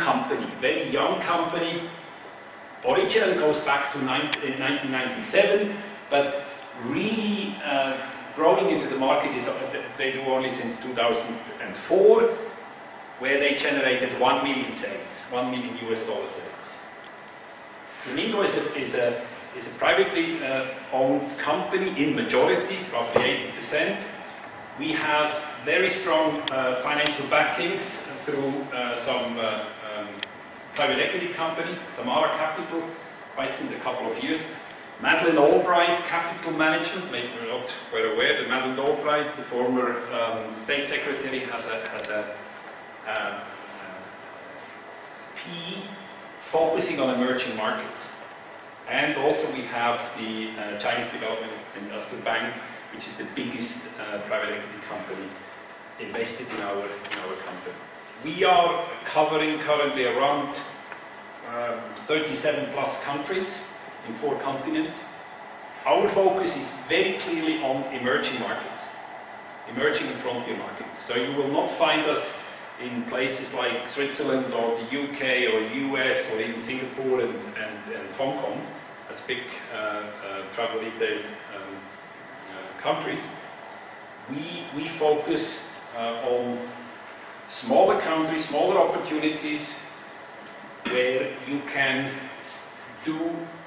company, very young company. Originally goes back to 1997, but really growing into the market is they do only since 2004, where they generated 1 million sales, $1 million sales. Flemingo is a privately owned company in majority, roughly 80%. We have very strong financial backings through some private equity company, Samara Capital, quite since a couple of years. Madeleine Albright Capital Management, maybe you're not quite aware that Madeleine Albright, the former State Secretary, has a PE focusing on emerging markets. And also we have the Chinese Development Industrial Bank, which is the biggest private equity company invested in our company. We are covering currently around 37 plus countries in 4 continents. Our focus is very clearly on emerging markets, emerging and frontier markets. So you will not find us in places like Switzerland or the UK or US or even Singapore and Hong Kong as big travel retail countries. We focus on smaller countries, smaller opportunities where you can do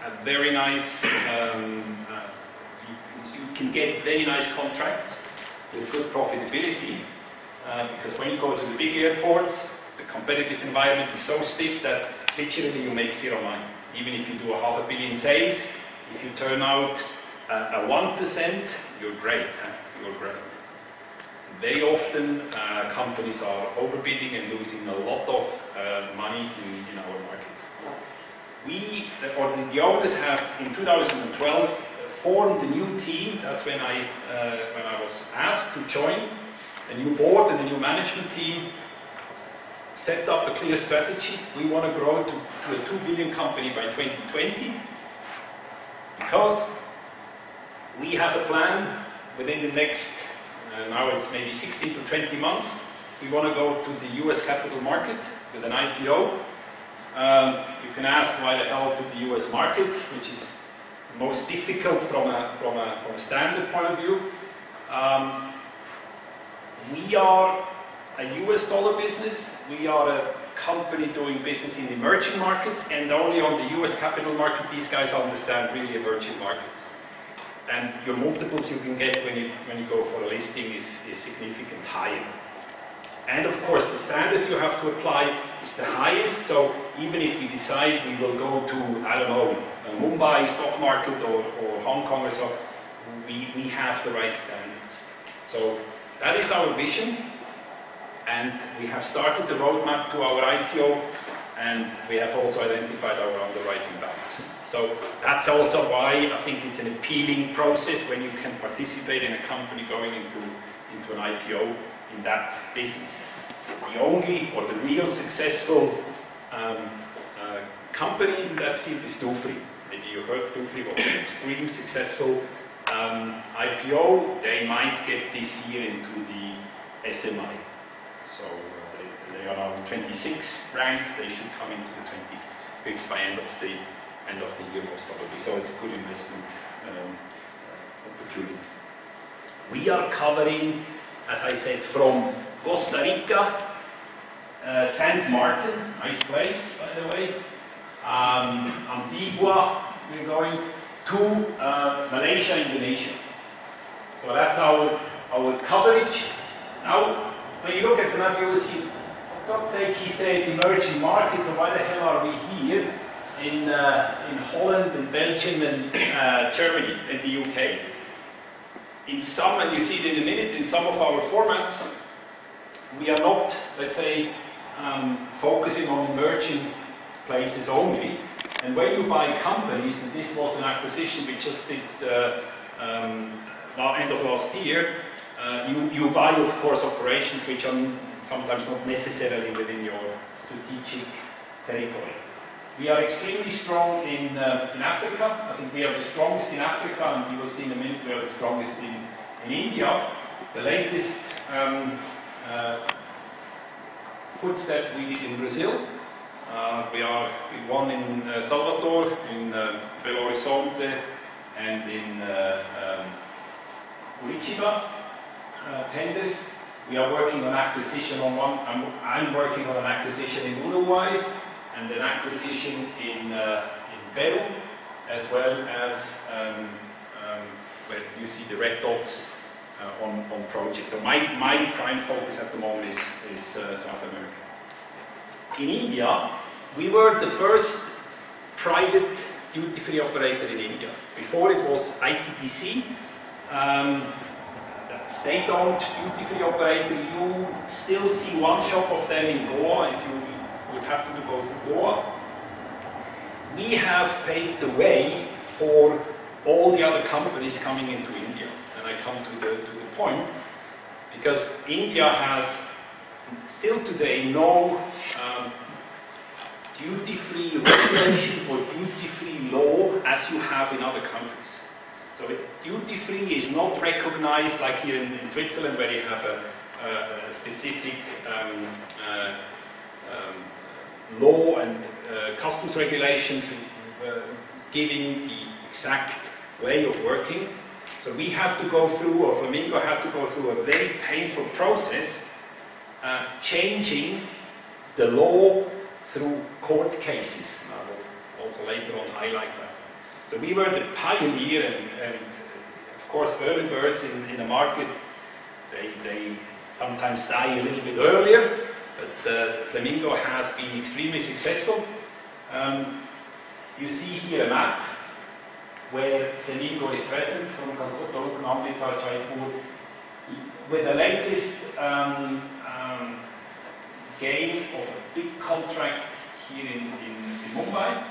a very nice, you can get very nice contracts with good profitability, because when you go to the big airports, the competitive environment is so stiff that literally you make zero money. Even if you do a $500 million sales, if you turn out a 1%, you're great. You're great. Very often companies are overbidding and losing a lot of money in our markets. The owners have in 2012 formed a new team. That's when I was asked to join. A new board and a new management team set up a clear strategy. We want to grow to a 2 billion company by 2020 because we have a plan within the next, now it's maybe 16 to 20 months. We want to go to the US capital market with an IPO. You can ask why the hell to the US market, which is most difficult from a standard point of view. We are a US dollar business. We are a company doing business in emerging markets, and only on the US capital market these guys understand really emerging markets. And your multiples you can get when you go for a listing is significantly higher. And of course the standards you have to apply is the highest, so even if we decide we will go to, I don't know, Mumbai stock market or Hong Kong or so, we have the right standards. So that is our vision, and we have started the roadmap to our IPO, and we have also identified our underwriting banks. So that's also why I think it's an appealing process when you can participate in a company going into an IPO in that business. The only or the real successful company in that field is Dufry. Maybe you heard Dufry was an extremely successful IPO. They might get this year into the SMI. So they are now 26th rank. They should come into the 25th by end of the year most probably. So it's a good investment opportunity. We are covering, as I said, from Costa Rica, Saint Martin, nice place by the way, Antigua, we're going to Malaysia, Indonesia. So that's our coverage. Now, when you look at the map, you will see, for God's sake, he said emerging markets, so why the hell are we here in Holland and Belgium and Germany and the UK? In some, and you see it in a minute, in some of our formats, we are not, let's say, focusing on emerging places only. And when you buy companies, and this was an acquisition we just did end of last year, you buy, of course, operations which are sometimes not necessarily within your strategic territory. We are extremely strong in Africa. I think we are the strongest in Africa, and you will see in a minute we are the strongest in India. The latest footstep we did in Brazil. We won in Salvatore, in Belo Horizonte, and in Curitiba tenders. We are working on acquisition on one. I'm working on an acquisition in Uruguay and an acquisition in Peru, as well as where you see the red dots on projects. So my prime focus at the moment is South America. In India, we were the first private duty-free operator in India. Before it was ITTC, state-owned duty-free operator. You still see one shop of them in Goa if you would happen to go to Goa. We have paved the way for all the other companies coming into India. And I come to the point, because India has still today no duty-free regulation or duty-free law as you have in other countries. So duty-free is not recognized like here in Switzerland, where you have a specific law and customs regulations giving the exact way of working. So we had to go through, or Flemingo had to go through a very painful process, changing the law through court cases. I will also later on highlight that. So we were the pioneer, and of course early birds in the market, they sometimes die a little bit earlier, but Flemingo has been extremely successful. You see here a map where Flemingo is present from Calcutta, Amritsar, Jaipur, with the latest gain of a big contract here in Mumbai.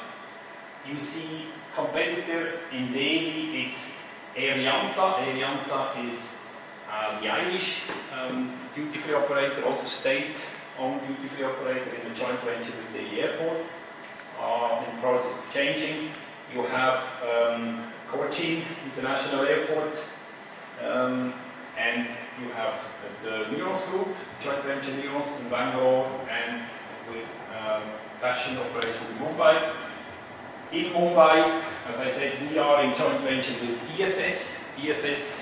You see competitor in Delhi, it's Arianta. Arianta is the Irish duty-free operator, also state-owned duty-free operator in a joint venture with the airport, in process of changing. You have Kochi International Airport, and you have the Nuance Group, joint venture Nuance in Bangalore, and with fashion operation in Mumbai. In Mumbai, as I said, we are in joint venture with DFS. DFS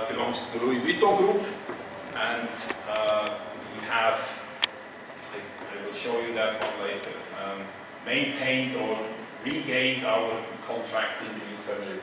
belongs to the Louis Vuitton Group, and we have, I will show you that one later, maintained or regained our contract in the new family.